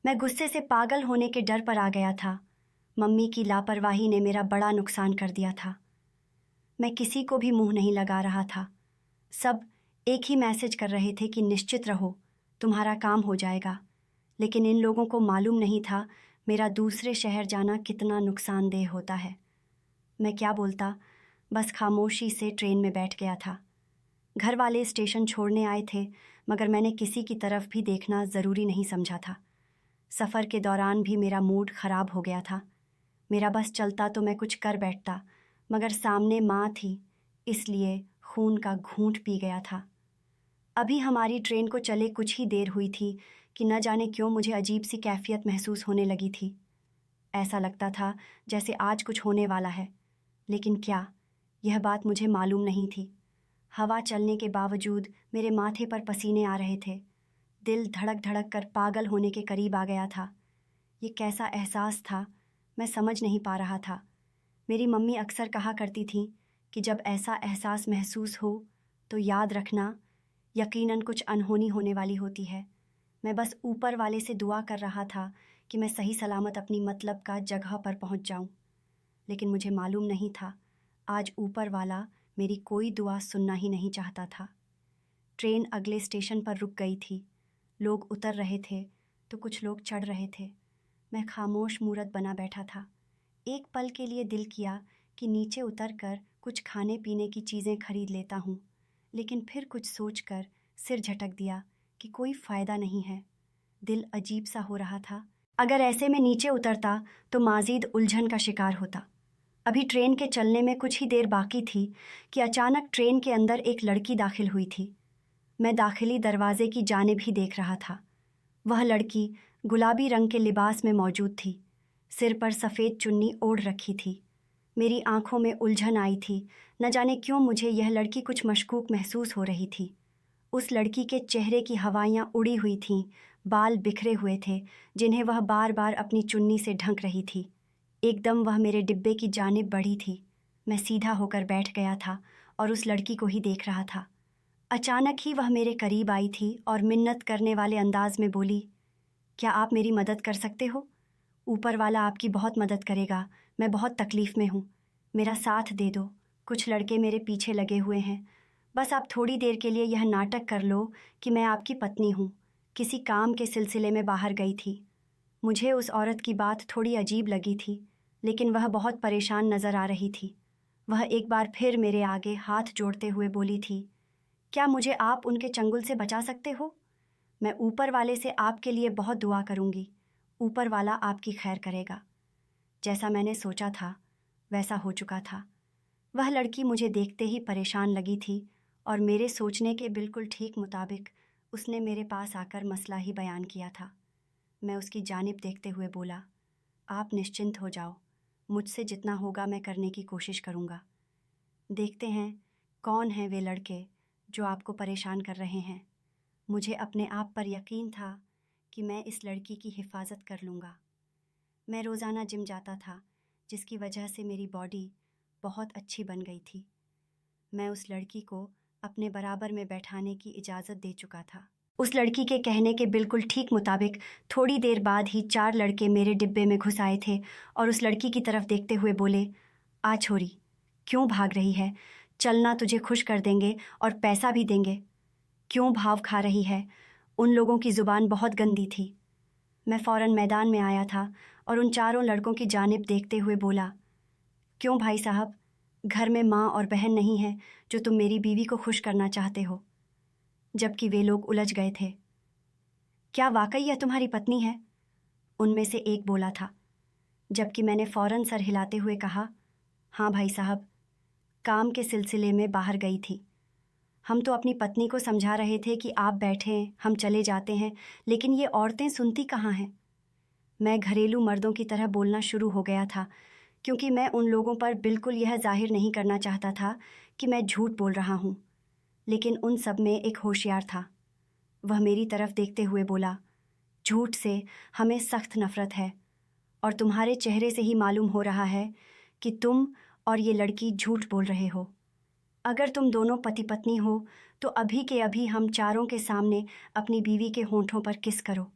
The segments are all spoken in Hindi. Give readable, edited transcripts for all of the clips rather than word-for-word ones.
मैं गुस्से से पागल होने के डर पर आ गया था। मम्मी की लापरवाही ने मेरा बड़ा नुकसान कर दिया था। मैं किसी को भी मुंह नहीं लगा रहा था। सब एक ही मैसेज कर रहे थे कि निश्चित रहो, तुम्हारा काम हो जाएगा। लेकिन इन लोगों को मालूम नहीं था मेरा दूसरे शहर जाना कितना नुकसानदेह होता है। मैं क्या बोलता, बस खामोशी से ट्रेन में बैठ गया था। घर वाले स्टेशन छोड़ने आए थे, मगर मैंने किसी की तरफ भी देखना ज़रूरी नहीं समझा था। सफ़र के दौरान भी मेरा मूड ख़राब हो गया था। मेरा बस चलता तो मैं कुछ कर बैठता, मगर सामने माँ थी, इसलिए खून का घूंट पी गया था। अभी हमारी ट्रेन को चले कुछ ही देर हुई थी कि न जाने क्यों मुझे अजीब सी कैफियत महसूस होने लगी थी। ऐसा लगता था जैसे आज कुछ होने वाला है, लेकिन क्या, यह बात मुझे मालूम नहीं थी। हवा चलने के बावजूद मेरे माथे पर पसीने आ रहे थे। दिल धड़क धड़क कर पागल होने के करीब आ गया था। ये कैसा एहसास था, मैं समझ नहीं पा रहा था। मेरी मम्मी अक्सर कहा करती थी कि जब ऐसा एहसास महसूस हो तो याद रखना, यकीनन कुछ अनहोनी होने वाली होती है। मैं बस ऊपर वाले से दुआ कर रहा था कि मैं सही सलामत अपनी मतलब का जगह पर पहुंच जाऊं। लेकिन मुझे मालूम नहीं था, आज ऊपर वाला मेरी कोई दुआ सुनना ही नहीं चाहता था। ट्रेन अगले स्टेशन पर रुक गई थी। लोग उतर रहे थे तो कुछ लोग चढ़ रहे थे। मैं खामोश मूरत बना बैठा था। एक पल के लिए दिल किया कि नीचे उतरकर कुछ खाने पीने की चीज़ें खरीद लेता हूँ, लेकिन फिर कुछ सोचकर सिर झटक दिया कि कोई फ़ायदा नहीं है। दिल अजीब सा हो रहा था। अगर ऐसे में नीचे उतरता तो माज़ीद उलझन का शिकार होता। अभी ट्रेन के चलने में कुछ ही देर बाकी थी कि अचानक ट्रेन के अंदर एक लड़की दाखिल हुई थी। मैं दाखिली दरवाजे की जानिब ही देख रहा था। वह लड़की गुलाबी रंग के लिबास में मौजूद थी। सिर पर सफ़ेद चुन्नी ओढ़ रखी थी। मेरी आंखों में उलझन आई थी। न जाने क्यों मुझे यह लड़की कुछ मशकूक महसूस हो रही थी। उस लड़की के चेहरे की हवाइयाँ उड़ी हुई थीं, बाल बिखरे हुए थे जिन्हें वह बार बार अपनी चुन्नी से ढक रही थी। एकदम वह मेरे डिब्बे की जानिब बढ़ी थी। मैं सीधा होकर बैठ गया था और उस लड़की को ही देख रहा था। अचानक ही वह मेरे करीब आई थी और मिन्नत करने वाले अंदाज में बोली, क्या आप मेरी मदद कर सकते हो? ऊपर वाला आपकी बहुत मदद करेगा। मैं बहुत तकलीफ़ में हूँ। मेरा साथ दे दो। कुछ लड़के मेरे पीछे लगे हुए हैं। बस आप थोड़ी देर के लिए यह नाटक कर लो कि मैं आपकी पत्नी हूँ। किसी काम के सिलसिले में बाहर गई थी। मुझे उस औरत की बात थोड़ी अजीब लगी थी, लेकिन वह बहुत परेशान नज़र आ रही थी। वह एक बार फिर मेरे आगे हाथ जोड़ते हुए बोली थी, क्या मुझे आप उनके चंगुल से बचा सकते हो? मैं ऊपर वाले से आपके लिए बहुत दुआ करूँगी। ऊपर वाला आपकी खैर करेगा। जैसा मैंने सोचा था वैसा हो चुका था। वह लड़की मुझे देखते ही परेशान लगी थी और मेरे सोचने के बिल्कुल ठीक मुताबिक उसने मेरे पास आकर मसला ही बयान किया था। मैं उसकी जानिब देखते हुए बोला, आप निश्चिंत हो जाओ। मुझसे जितना होगा मैं करने की कोशिश करूँगा। देखते हैं कौन हैं वे लड़के जो आपको परेशान कर रहे हैं। मुझे अपने आप पर यकीन था कि मैं इस लड़की की हिफाजत कर लूँगा। मैं रोज़ाना जिम जाता था, जिसकी वजह से मेरी बॉडी बहुत अच्छी बन गई थी। मैं उस लड़की को अपने बराबर में बैठाने की इजाज़त दे चुका था। उस लड़की के कहने के बिल्कुल ठीक मुताबिक थोड़ी देर बाद ही 4 लड़के मेरे डिब्बे में घुस आए थे और उस लड़की की तरफ देखते हुए बोले, आ छोरी, क्यों भाग रही है? चलना, तुझे खुश कर देंगे और पैसा भी देंगे। क्यों भाव खा रही है? उन लोगों की ज़ुबान बहुत गंदी थी। मैं फ़ौरन मैदान में आया था और उन चारों लड़कों की जानिब देखते हुए बोला, क्यों भाई साहब, घर में माँ और बहन नहीं है जो तुम मेरी बीवी को खुश करना चाहते हो? जबकि वे लोग उलझ गए थे। क्या वाकई यह तुम्हारी पत्नी है? उनमें से एक बोला था, जबकि मैंने फ़ौरन सर हिलाते हुए कहा, हाँ भाई साहब, काम के सिलसिले में बाहर गई थी। हम तो अपनी पत्नी को समझा रहे थे कि आप बैठें, हम चले जाते हैं, लेकिन ये औरतें सुनती कहाँ हैं। मैं घरेलू मर्दों की तरह बोलना शुरू हो गया था, क्योंकि मैं उन लोगों पर बिल्कुल यह जाहिर नहीं करना चाहता था कि मैं झूठ बोल रहा हूँ। लेकिन उन सब में एक होशियार था। वह मेरी तरफ देखते हुए बोला, झूठ से हमें सख्त नफ़रत है और तुम्हारे चेहरे से ही मालूम हो रहा है कि तुम और ये लड़की झूठ बोल रहे हो। अगर तुम दोनों पति पत्नी हो तो अभी के अभी हम चारों के सामने अपनी बीवी के होंठों पर किस करो।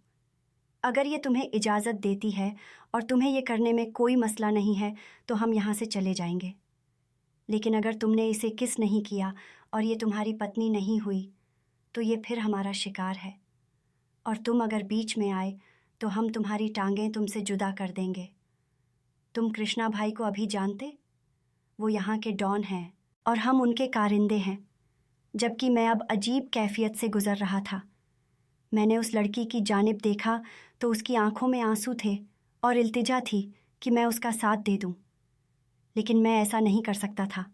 अगर ये तुम्हें इजाज़त देती है और तुम्हें ये करने में कोई मसला नहीं है तो हम यहाँ से चले जाएंगे। लेकिन अगर तुमने इसे किस नहीं किया और ये तुम्हारी पत्नी नहीं हुई तो ये फिर हमारा शिकार है, और तुम अगर बीच में आए तो हम तुम्हारी टांगें तुमसे जुदा कर देंगे। तुम कृष्णा भाई को अभी जानते? वो यहाँ के डॉन हैं और हम उनके कारिंदे हैं। जबकि मैं अब अजीब कैफियत से गुज़र रहा था। मैंने उस लड़की की जानिब देखा तो उसकी आंखों में आंसू थे और इल्तिजा थी कि मैं उसका साथ दे दूं। लेकिन मैं ऐसा नहीं कर सकता था।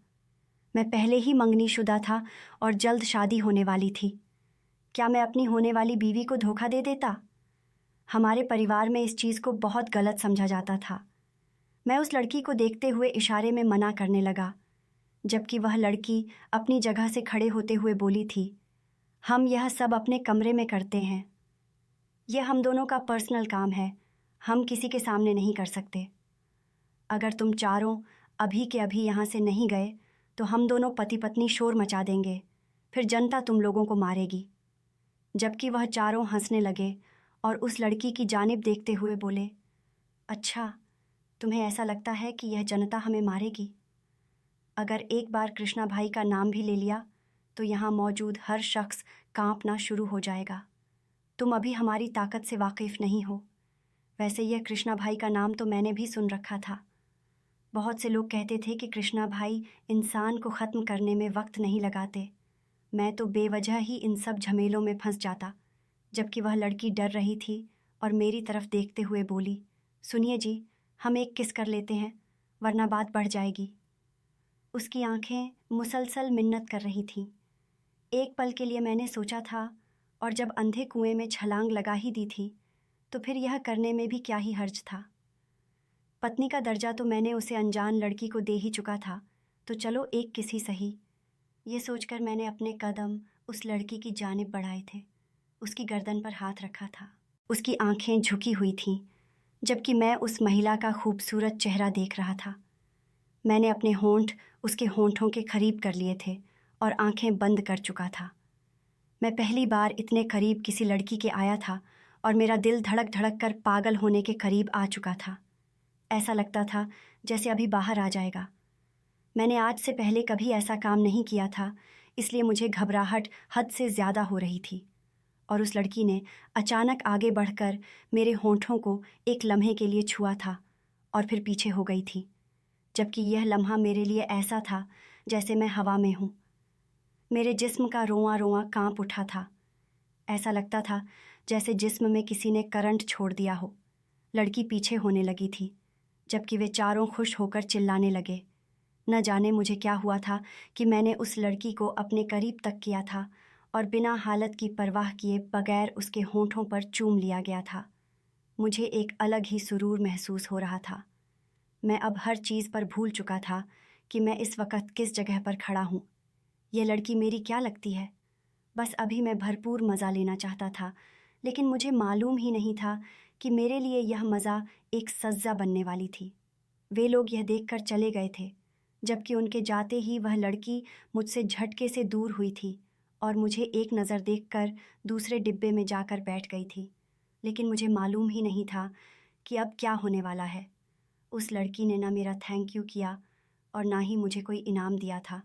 मैं पहले ही मंगनीशुदा था और जल्द शादी होने वाली थी। क्या मैं अपनी होने वाली बीवी को धोखा दे देता? हमारे परिवार में इस चीज़ को बहुत गलत समझा जाता था। मैं उस लड़की को देखते हुए इशारे में मना करने लगा, जबकि वह लड़की अपनी जगह से खड़े होते हुए बोली थी, हम यह सब अपने कमरे में करते हैं। यह हम दोनों का पर्सनल काम है, हम किसी के सामने नहीं कर सकते। अगर तुम चारों अभी के अभी यहाँ से नहीं गए तो हम दोनों पति पत्नी शोर मचा देंगे, फिर जनता तुम लोगों को मारेगी। जबकि वह चारों हंसने लगे और उस लड़की की जानिब देखते हुए बोले, अच्छा, तुम्हें ऐसा लगता है कि यह जनता हमें मारेगी? अगर एक बार कृष्णा भाई का नाम भी ले लिया तो यहाँ मौजूद हर शख्स कांपना शुरू हो जाएगा। तुम अभी हमारी ताकत से वाकिफ़ नहीं हो। वैसे यह कृष्णा भाई का नाम तो मैंने भी सुन रखा था। बहुत से लोग कहते थे कि कृष्णा भाई इंसान को ख़त्म करने में वक्त नहीं लगाते। मैं तो बेवजह ही इन सब झमेलों में फंस जाता। जबकि वह लड़की डर रही थी और मेरी तरफ देखते हुए बोली, सुनिए जी, हम एक किस कर लेते हैं, वरना बात बढ़ जाएगी। उसकी आंखें मुसलसल मिन्नत कर रही थीं। एक पल के लिए मैंने सोचा था, और जब अंधे कुएं में छलांग लगा ही दी थी तो फिर यह करने में भी क्या ही हर्ज था। पत्नी का दर्जा तो मैंने उसे अनजान लड़की को दे ही चुका था, तो चलो एक किसी सही। ये सोचकर मैंने अपने कदम उस लड़की की जानिब बढ़ाए थे। उसकी गर्दन पर हाथ रखा था। उसकी आंखें झुकी हुई थीं, जबकि मैं उस महिला का खूबसूरत चेहरा देख रहा था। मैंने अपने होंठ उसके होंठों के करीब कर लिए थे और आंखें बंद कर चुका था। मैं पहली बार इतने करीब किसी लड़की के आया था और मेरा दिल धड़क धड़क कर पागल होने के करीब आ चुका था। ऐसा लगता था जैसे अभी बाहर आ जाएगा। मैंने आज से पहले कभी ऐसा काम नहीं किया था, इसलिए मुझे घबराहट हद से ज़्यादा हो रही थी। और उस लड़की ने अचानक आगे बढ़कर मेरे होंठों को एक लम्हे के लिए छुआ था और फिर पीछे हो गई थी, जबकि यह लम्हा मेरे लिए ऐसा था जैसे मैं हवा में हूँ। मेरे जिस्म का रोआं रोआं कांप उठा था। ऐसा लगता था जैसे जिस्म में किसी ने करंट छोड़ दिया हो। लड़की पीछे होने लगी थी, जबकि वे चारों खुश होकर चिल्लाने लगे। न जाने मुझे क्या हुआ था कि मैंने उस लड़की को अपने करीब तक किया था और बिना हालत की परवाह किए बगैर उसके होंठों पर चूम लिया गया था। मुझे एक अलग ही सुरूर महसूस हो रहा था। मैं अब हर चीज़ पर भूल चुका था कि मैं इस वक्त किस जगह पर खड़ा हूँ। यह लड़की मेरी क्या लगती है? बस अभी मैं भरपूर मज़ा लेना चाहता था, लेकिन मुझे मालूम ही नहीं था कि मेरे लिए यह मज़ा एक सज़ा बनने वाली थी। वे लोग यह देखकर चले गए थे, जबकि उनके जाते ही वह लड़की मुझसे झटके से दूर हुई थी और मुझे एक नज़र देखकर दूसरे डिब्बे में जाकर बैठ गई थी। लेकिन मुझे मालूम ही नहीं था कि अब क्या होने वाला है। उस लड़की ने ना मेरा थैंक यू किया और ना ही मुझे कोई इनाम दिया था।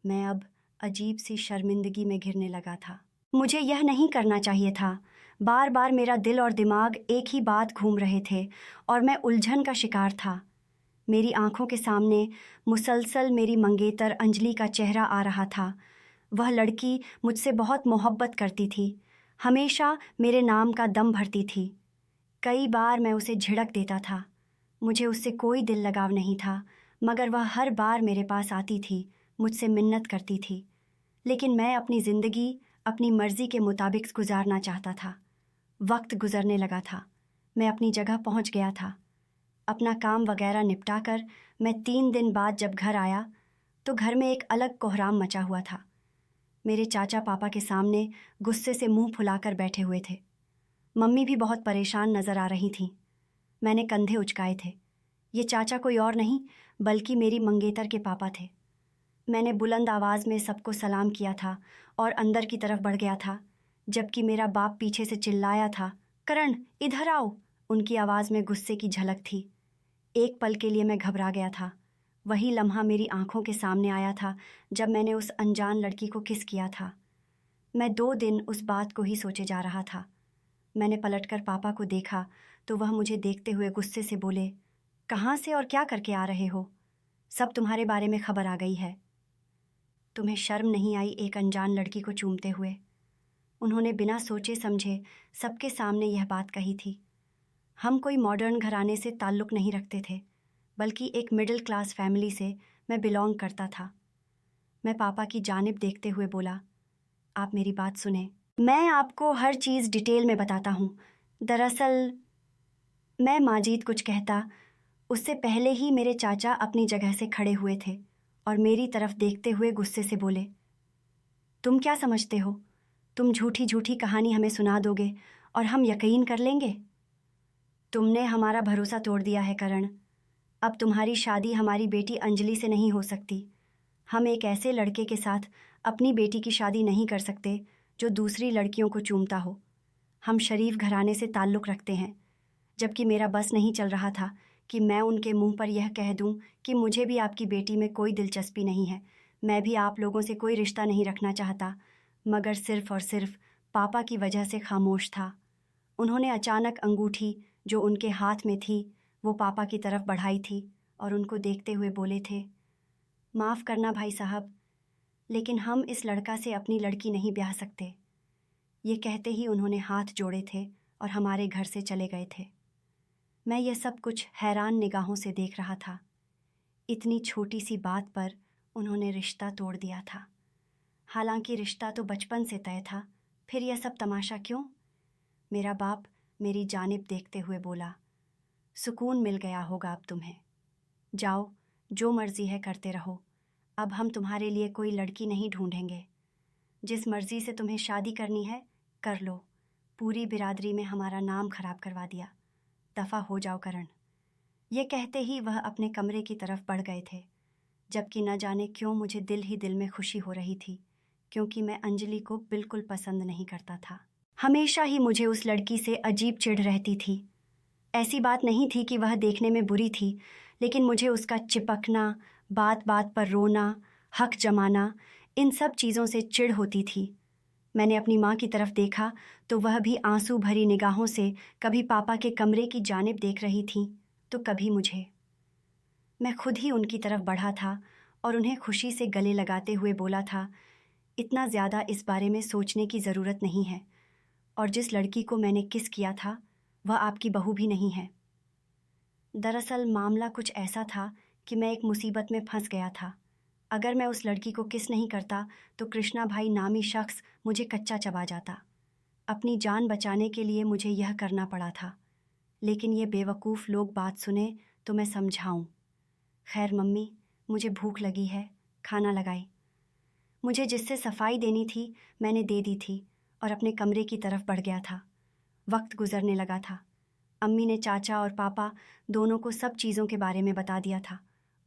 मैं अब अजीब सी शर्मिंदगी में घिरने लगा था। मुझे यह नहीं करना चाहिए था। बार बार मेरा दिल और दिमाग एक ही बात घूम रहे थे और मैं उलझन का शिकार था। मेरी आंखों के सामने मुसलसल मेरी मंगेतर अंजलि का चेहरा आ रहा था। वह लड़की मुझसे बहुत मोहब्बत करती थी, हमेशा मेरे नाम का दम भरती थी। कई बार मैं उसे झिड़क देता था। मुझे उससे कोई दिल लगाव नहीं था, मगर वह हर बार मेरे पास आती थी, मुझसे मिन्नत करती थी। लेकिन मैं अपनी ज़िंदगी अपनी मर्ज़ी के मुताबिक गुजारना चाहता था। वक्त गुजरने लगा था। मैं अपनी जगह पहुंच गया था। अपना काम वगैरह निपटा कर मैं 3 दिन बाद जब घर आया तो घर में एक अलग कोहराम मचा हुआ था। मेरे चाचा पापा के सामने गुस्से से मुंह फुलाकर बैठे हुए थे। मम्मी भी बहुत परेशान नज़र आ रही थीं। मैंने कंधे उचकाए थे। ये चाचा कोई और नहीं बल्कि मेरी मंगेतर के पापा थे। मैंने बुलंद आवाज़ में सबको सलाम किया था और अंदर की तरफ बढ़ गया था, जबकि मेरा बाप पीछे से चिल्लाया था, करण, इधर आओ। उनकी आवाज़ में गुस्से की झलक थी। एक पल के लिए मैं घबरा गया था। वही लम्हा मेरी आंखों के सामने आया था जब मैंने उस अनजान लड़की को किस किया था। मैं 2 दिन उस बात को ही सोचे जा रहा था। मैंने पलटकर पापा को देखा तो वह मुझे देखते हुए गुस्से से बोले, कहाँ से और क्या करके आ रहे हो? सब तुम्हारे बारे में खबर आ गई है। तुम्हें शर्म नहीं आई एक अनजान लड़की को चूमते हुए? उन्होंने बिना सोचे समझे सबके सामने यह बात कही थी। हम कोई मॉडर्न घराने से ताल्लुक़ नहीं रखते थे, बल्कि एक मिडिल क्लास फैमिली से मैं बिलोंग करता था। मैं पापा की जानिब देखते हुए बोला, आप मेरी बात सुने। मैं आपको हर चीज़ डिटेल में बताता हूँ। दरअसल मैं माजिद कुछ कहता, उससे पहले ही मेरे चाचा अपनी जगह से खड़े हुए थे और मेरी तरफ देखते हुए गुस्से से बोले, तुम क्या समझते हो? तुम झूठी झूठी कहानी हमें सुना दोगे और हम यकीन कर लेंगे? तुमने हमारा भरोसा तोड़ दिया है करण। अब तुम्हारी शादी हमारी बेटी अंजलि से नहीं हो सकती। हम एक ऐसे लड़के के साथ अपनी बेटी की शादी नहीं कर सकते जो दूसरी लड़कियों को चूमता हो। हम शरीफ घराने से ताल्लुक़ रखते हैं, जबकि मेरा बस नहीं चल रहा था कि मैं उनके मुंह पर यह कह दूं कि मुझे भी आपकी बेटी में कोई दिलचस्पी नहीं है। मैं भी आप लोगों से कोई रिश्ता नहीं रखना चाहता, मगर सिर्फ़ और सिर्फ पापा की वजह से खामोश था। उन्होंने अचानक अंगूठी जो उनके हाथ में थी वो पापा की तरफ बढ़ाई थी और उनको देखते हुए बोले थे, माफ़ करना भाई साहब, लेकिन हम इस लड़का से अपनी लड़की नहीं ब्याह सकते। ये कहते ही उन्होंने हाथ जोड़े थे और हमारे घर से चले गए थे। मैं ये सब कुछ हैरान निगाहों से देख रहा था। इतनी छोटी सी बात पर उन्होंने रिश्ता तोड़ दिया था। हालांकि रिश्ता तो बचपन से तय था, फिर यह सब तमाशा क्यों? मेरा बाप मेरी जानिब देखते हुए बोला, सुकून मिल गया होगा अब तुम्हें। जाओ, जो मर्जी है करते रहो। अब हम तुम्हारे लिए कोई लड़की नहीं ढूंढेंगे। जिस मर्जी से तुम्हें शादी करनी है कर लो। पूरी बिरादरी में हमारा नाम खराब करवा दिया। दफ़ा हो जाओ करण। ये कहते ही वह अपने कमरे की तरफ बढ़ गए थे, जबकि न जाने क्यों मुझे दिल ही दिल में खुशी हो रही थी, क्योंकि मैं अंजलि को बिल्कुल पसंद नहीं करता था। हमेशा ही मुझे उस लड़की से अजीब चिढ़ रहती थी। ऐसी बात नहीं थी कि वह देखने में बुरी थी, लेकिन मुझे उसका चिपकना, बात बात पर रोना, हक जमाना, इन सब चीज़ों से चिढ़ होती थी। मैंने अपनी माँ की तरफ देखा तो वह भी आंसू भरी निगाहों से कभी पापा के कमरे की जानिब देख रही थी तो कभी मुझे। मैं खुद ही उनकी तरफ बढ़ा था और उन्हें खुशी से गले लगाते हुए बोला था, इतना ज़्यादा इस बारे में सोचने की ज़रूरत नहीं है, और जिस लड़की को मैंने किस किया था वह आपकी बहू भी नहीं है। दरअसल मामला कुछ ऐसा था कि मैं एक मुसीबत में फंस गया था। अगर मैं उस लड़की को किस नहीं करता तो कृष्णा भाई नामी शख्स मुझे कच्चा चबा जाता। अपनी जान बचाने के लिए मुझे यह करना पड़ा था, लेकिन ये बेवकूफ़ लोग बात सुने तो मैं समझाऊं। खैर मम्मी, मुझे भूख लगी है, खाना लगाई। मुझे जिससे सफाई देनी थी मैंने दे दी थी और अपने कमरे की तरफ बढ़ गया था। वक्त गुजरने लगा था। अम्मी ने चाचा और पापा दोनों को सब चीज़ों के बारे में बता दिया था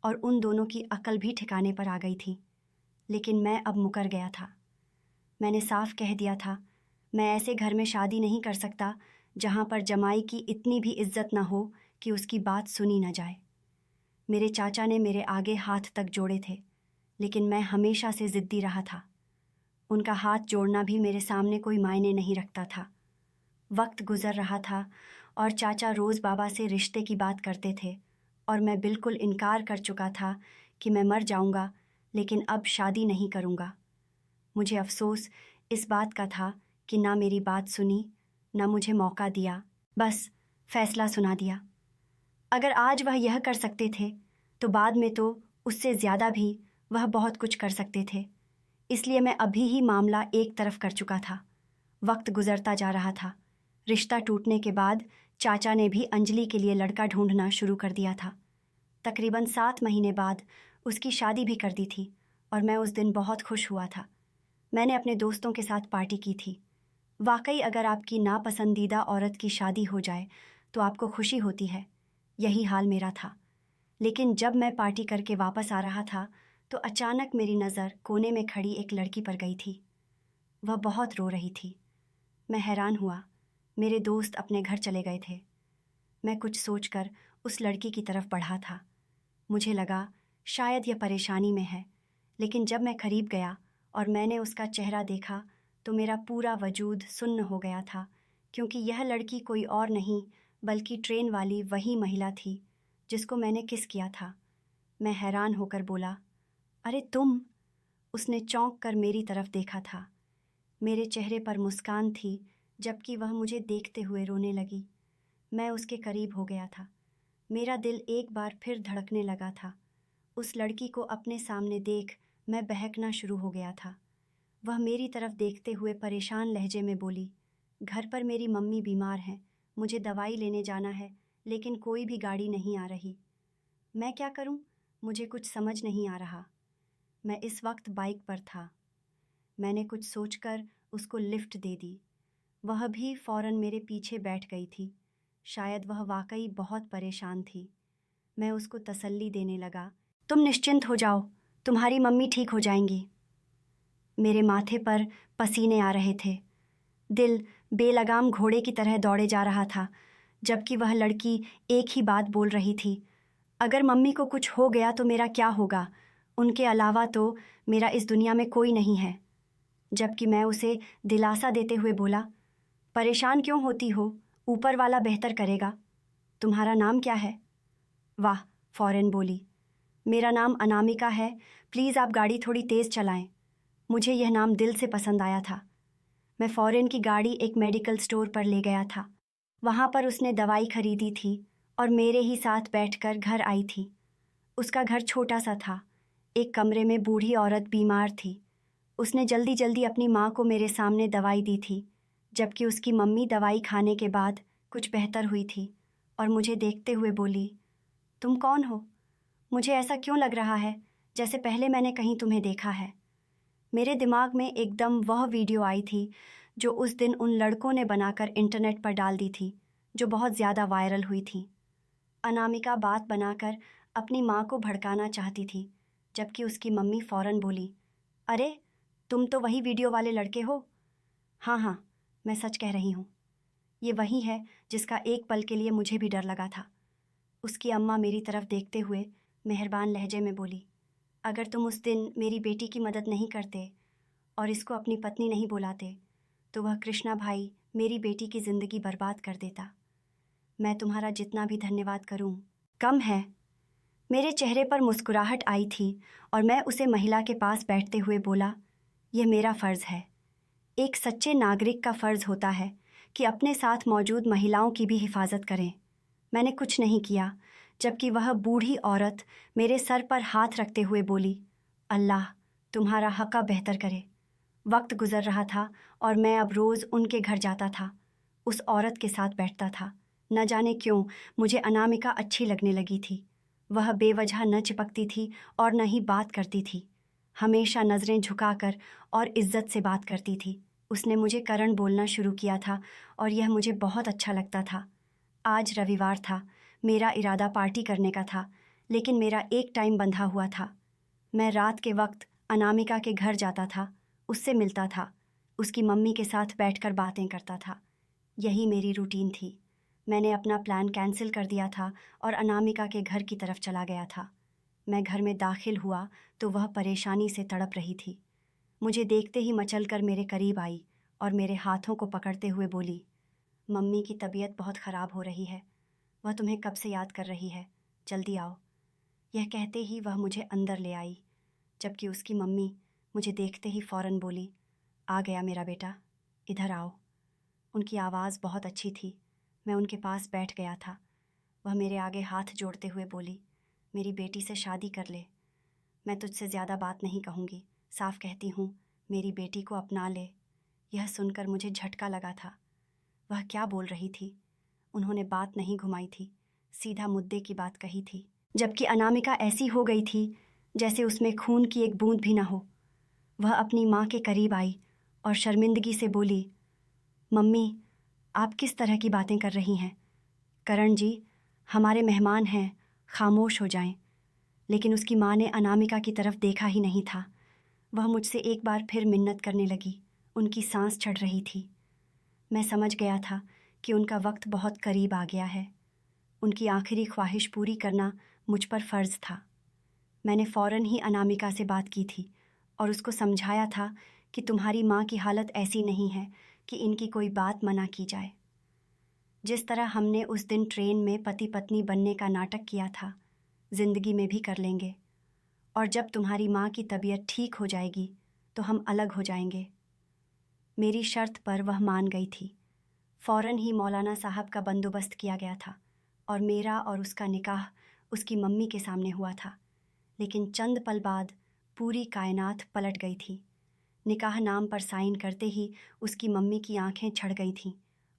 और उन दोनों की अकल भी ठिकाने पर आ गई थी। लेकिन मैं अब मुकर गया था। मैंने साफ कह दिया था, मैं ऐसे घर में शादी नहीं कर सकता जहाँ पर जमाई की इतनी भी इज्जत न हो कि उसकी बात सुनी न जाए। मेरे चाचा ने मेरे आगे हाथ तक जोड़े थे, लेकिन मैं हमेशा से ज़िद्दी रहा था। उनका हाथ जोड़ना भी मेरे सामने कोई मायने नहीं रखता था। वक्त गुजर रहा था और चाचा रोज़ बाबा से रिश्ते की बात करते थे और मैं बिल्कुल इनकार कर चुका था कि मैं मर जाऊंगा, लेकिन अब शादी नहीं करूंगा। मुझे अफसोस इस बात का था कि ना मेरी बात सुनी, ना मुझे मौका दिया, बस फैसला सुना दिया। अगर आज वह यह कर सकते थे तो बाद में तो उससे ज़्यादा भी वह बहुत कुछ कर सकते थे। इसलिए मैं अभी ही मामला एक तरफ कर चुका था। वक्त गुजरता जा रहा था। रिश्ता टूटने के बाद चाचा ने भी अंजलि के लिए लड़का ढूंढना शुरू कर दिया था। तकरीबन 7 महीने बाद उसकी शादी भी कर दी थी और मैं उस दिन बहुत खुश हुआ था। मैंने अपने दोस्तों के साथ पार्टी की थी। वाकई अगर आपकी नापसंदीदा औरत की शादी हो जाए तो आपको खुशी होती है। यही हाल मेरा था। लेकिन जब मैं पार्टी करके वापस आ रहा था तो अचानक मेरी नज़र कोने में खड़ी एक लड़की पर गई थी। वह बहुत रो रही थी। मैं हैरान हुआ। मेरे दोस्त अपने घर चले गए थे। मैं कुछ सोचकर उस लड़की की तरफ बढ़ा था। मुझे लगा शायद यह परेशानी में है, लेकिन जब मैं करीब गया और मैंने उसका चेहरा देखा तो मेरा पूरा वजूद सुन्न हो गया था, क्योंकि यह लड़की कोई और नहीं बल्कि ट्रेन वाली वही महिला थी जिसको मैंने किस किया था। मैं हैरान होकर बोला, अरे तुम! उसने चौंक कर मेरी तरफ देखा था। मेरे चेहरे पर मुस्कान थी, जबकि वह मुझे देखते हुए रोने लगी। मैं उसके करीब हो गया था। मेरा दिल एक बार फिर धड़कने लगा था। उस लड़की को अपने सामने देख मैं बहकना शुरू हो गया था। वह मेरी तरफ देखते हुए परेशान लहजे में बोली, घर पर मेरी मम्मी बीमार हैं, मुझे दवाई लेने जाना है, लेकिन कोई भी गाड़ी नहीं आ रही। मैं क्या करूं? मुझे कुछ समझ नहीं आ रहा। मैं इस वक्त बाइक पर था। मैंने कुछ सोचकर उसको लिफ्ट दे दी। वह भी फ़ौरन मेरे पीछे बैठ गई थी। शायद वह वाकई बहुत परेशान थी। मैं उसको तसल्ली देने लगा, तुम निश्चिंत हो जाओ, तुम्हारी मम्मी ठीक हो जाएंगी। मेरे माथे पर पसीने आ रहे थे। दिल बेलगाम घोड़े की तरह दौड़े जा रहा था, जबकि वह लड़की एक ही बात बोल रही थी, अगर मम्मी को कुछ हो गया तो मेरा क्या होगा? उनके अलावा तो मेरा इस दुनिया में कोई नहीं है। जबकि मैं उसे दिलासा देते हुए बोला, परेशान क्यों होती हो? ऊपर वाला बेहतर करेगा। तुम्हारा नाम क्या है? वाह, फ़ौरन बोली, मेरा नाम अनामिका है। प्लीज़ आप गाड़ी थोड़ी तेज़ चलाएं। मुझे यह नाम दिल से पसंद आया था। मैं फ़ौरन की गाड़ी एक मेडिकल स्टोर पर ले गया था। वहाँ पर उसने दवाई खरीदी थी और मेरे ही साथ बैठकर घर आई थी। उसका घर छोटा सा था। एक कमरे में बूढ़ी औरत बीमार थी। उसने जल्दी जल्दी अपनी माँ को मेरे सामने दवाई दी थी, जबकि उसकी मम्मी दवाई खाने के बाद कुछ बेहतर हुई थी और मुझे देखते हुए बोली, तुम कौन हो? मुझे ऐसा क्यों लग रहा है जैसे पहले मैंने कहीं तुम्हें देखा है। मेरे दिमाग में एकदम वह वीडियो आई थी जो उस दिन उन लड़कों ने बनाकर इंटरनेट पर डाल दी थी, जो बहुत ज़्यादा वायरल हुई थी। अनामिका बात बनाकर अपनी माँ को भड़काना चाहती थी, जबकि उसकी मम्मी फ़ौरन बोली, अरे तुम तो वही वीडियो वाले लड़के हो। हाँ हाँ, मैं सच कह रही हूँ। ये वही है जिसका एक पल के लिए मुझे भी डर लगा था। उसकी अम्मा मेरी तरफ देखते हुए मेहरबान लहजे में बोली, अगर तुम उस दिन मेरी बेटी की मदद नहीं करते और इसको अपनी पत्नी नहीं बुलाते तो वह कृष्णा भाई मेरी बेटी की ज़िंदगी बर्बाद कर देता। मैं तुम्हारा जितना भी धन्यवाद करूं कम है। मेरे चेहरे पर मुस्कुराहट आई थी और मैं उसे महिला के पास बैठते हुए बोला, यह मेरा फ़र्ज़ है। एक सच्चे नागरिक का फ़र्ज़ होता है कि अपने साथ मौजूद महिलाओं की भी हिफाजत करें। मैंने कुछ नहीं किया, जबकि वह बूढ़ी औरत मेरे सर पर हाथ रखते हुए बोली, अल्लाह तुम्हारा हक़ बेहतर करे। वक्त गुज़र रहा था और मैं अब रोज़ उनके घर जाता था, उस औरत के साथ बैठता था। न जाने क्यों मुझे अनामिका अच्छी लगने लगी थी। वह बेवजह न चिपकती थी और न ही बात करती थी। हमेशा नज़रें झुकाकर और इज्जत से बात करती थी। उसने मुझे करण बोलना शुरू किया था और यह मुझे बहुत अच्छा लगता था। आज रविवार था। मेरा इरादा पार्टी करने का था, लेकिन मेरा एक टाइम बंधा हुआ था। मैं रात के वक्त अनामिका के घर जाता था, उससे मिलता था, उसकी मम्मी के साथ बैठकर बातें करता था। यही मेरी रूटीन थी। मैंने अपना प्लान कैंसिल कर दिया था और अनामिका के घर की तरफ चला गया था। मैं घर में दाखिल हुआ तो वह परेशानी से तड़प रही थी। मुझे देखते ही मचलकर मेरे करीब आई और मेरे हाथों को पकड़ते हुए बोली, मम्मी की तबीयत बहुत ख़राब हो रही है, वह तुम्हें कब से याद कर रही है, जल्दी आओ। यह कहते ही वह मुझे अंदर ले आई, जबकि उसकी मम्मी मुझे देखते ही फ़ौरन बोली, आ गया मेरा बेटा, इधर आओ। उनकी आवाज़ बहुत अच्छी थी। मैं उनके पास बैठ गया था। वह मेरे आगे हाथ जोड़ते हुए बोली, मेरी बेटी से शादी कर ले। मैं तुझसे ज़्यादा बात नहीं कहूँगी, साफ कहती हूँ, मेरी बेटी को अपना ले। यह सुनकर मुझे झटका लगा था। वह क्या बोल रही थी? उन्होंने बात नहीं घुमाई थी, सीधा मुद्दे की बात कही थी, जबकि अनामिका ऐसी हो गई थी जैसे उसमें खून की एक बूंद भी न हो। वह अपनी माँ के करीब आई और शर्मिंदगी से बोली, मम्मी आप किस तरह की बातें कर रही हैं? करण जी हमारे मेहमान हैं, खामोश हो जाएं। लेकिन उसकी माँ ने अनामिका की तरफ देखा ही नहीं था। वह मुझसे एक बार फिर मिन्नत करने लगी। उनकी सांस चढ़ रही थी। मैं समझ गया था कि उनका वक्त बहुत करीब आ गया है। उनकी आखिरी ख्वाहिश पूरी करना मुझ पर फ़र्ज़ था। मैंने फ़ौरन ही अनामिका से बात की थी और उसको समझाया था कि तुम्हारी माँ की हालत ऐसी नहीं है कि इनकी कोई बात मना की जाए। जिस तरह हमने उस दिन ट्रेन में पति पत्नी बनने का नाटक किया था, ज़िंदगी में भी कर लेंगे, और जब तुम्हारी माँ की तबीयत ठीक हो जाएगी तो हम अलग हो जाएंगे। मेरी शर्त पर वह मान गई थी। फ़ौरन ही मौलाना साहब का बंदोबस्त किया गया था और मेरा और उसका निकाह उसकी मम्मी के सामने हुआ था। लेकिन चंद पल बाद पूरी कायनात पलट गई थी। निकाह नाम पर साइन करते ही उसकी मम्मी की आंखें छड़ गई थीं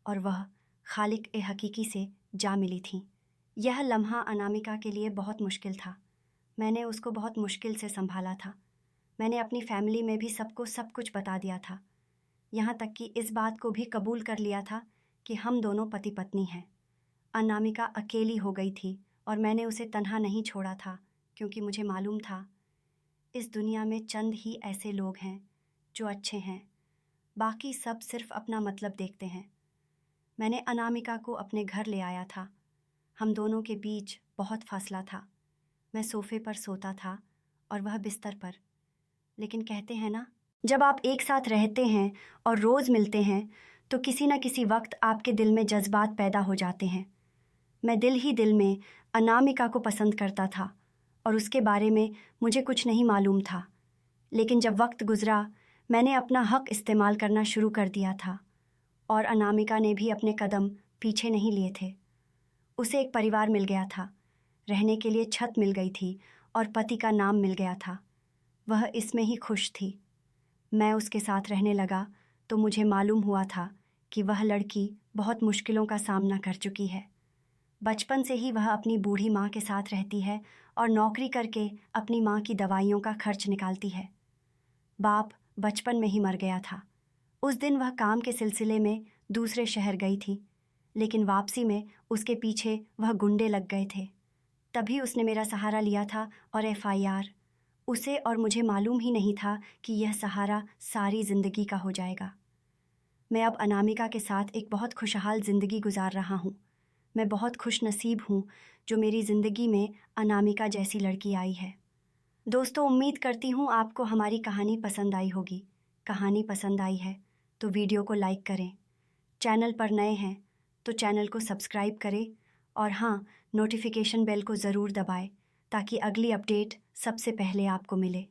और वह खालिक ए हकीकी से जा मिली थीं। यह लम्हा अनामिका के लिए बहुत मुश्किल था। मैंने उसको बहुत मुश्किल से संभाला था। मैंने अपनी फैमिली में भी सबको सब कुछ बता दिया था, यहाँ तक कि इस बात को भी कबूल कर लिया था कि हम दोनों पति पत्नी हैं। अनामिका अकेली हो गई थी और मैंने उसे तन्हा नहीं छोड़ा था, क्योंकि मुझे मालूम था इस दुनिया में चंद ही ऐसे लोग हैं जो अच्छे हैं, बाकी सब सिर्फ अपना मतलब देखते हैं। मैंने अनामिका को अपने घर ले आया था। हम दोनों के बीच बहुत फासला था। मैं सोफ़े पर सोता था और वह बिस्तर पर। लेकिन कहते हैं ना, जब आप एक साथ रहते हैं और रोज़ मिलते हैं तो किसी न किसी वक्त आपके दिल में जज्बात पैदा हो जाते हैं। मैं दिल ही दिल में अनामिका को पसंद करता था और उसके बारे में मुझे कुछ नहीं मालूम था। लेकिन जब वक्त गुज़रा, मैंने अपना हक़ इस्तेमाल करना शुरू कर दिया था और अनामिका ने भी अपने कदम पीछे नहीं लिए थे। उसे एक परिवार मिल गया था, रहने के लिए छत मिल गई थी और पति का नाम मिल गया था। वह इसमें ही खुश थी। मैं उसके साथ रहने लगा तो मुझे मालूम हुआ था कि वह लड़की बहुत मुश्किलों का सामना कर चुकी है। बचपन से ही वह अपनी बूढ़ी माँ के साथ रहती है और नौकरी करके अपनी माँ की दवाइयों का खर्च निकालती है। बाप बचपन में ही मर गया था। उस दिन वह काम के सिलसिले में दूसरे शहर गई थी, लेकिन वापसी में उसके पीछे वह गुंडे लग गए थे। तभी उसने मेरा सहारा लिया था और FIR। उसे और मुझे मालूम ही नहीं था कि यह सहारा सारी ज़िंदगी का हो जाएगा। मैं अब अनामिका के साथ एक बहुत खुशहाल ज़िंदगी गुजार रहा हूँ। मैं बहुत खुश नसीब हूँ जो मेरी ज़िंदगी में अनामिका जैसी लड़की आई है। दोस्तों, उम्मीद करती हूँ आपको हमारी कहानी पसंद आई होगी। कहानी पसंद आई है तो वीडियो को लाइक करें। चैनल पर नए हैं तो चैनल को सब्सक्राइब करें और हाँ, नोटिफिकेशन बेल को ज़रूर दबाएं ताकि अगली अपडेट सबसे पहले आपको मिले।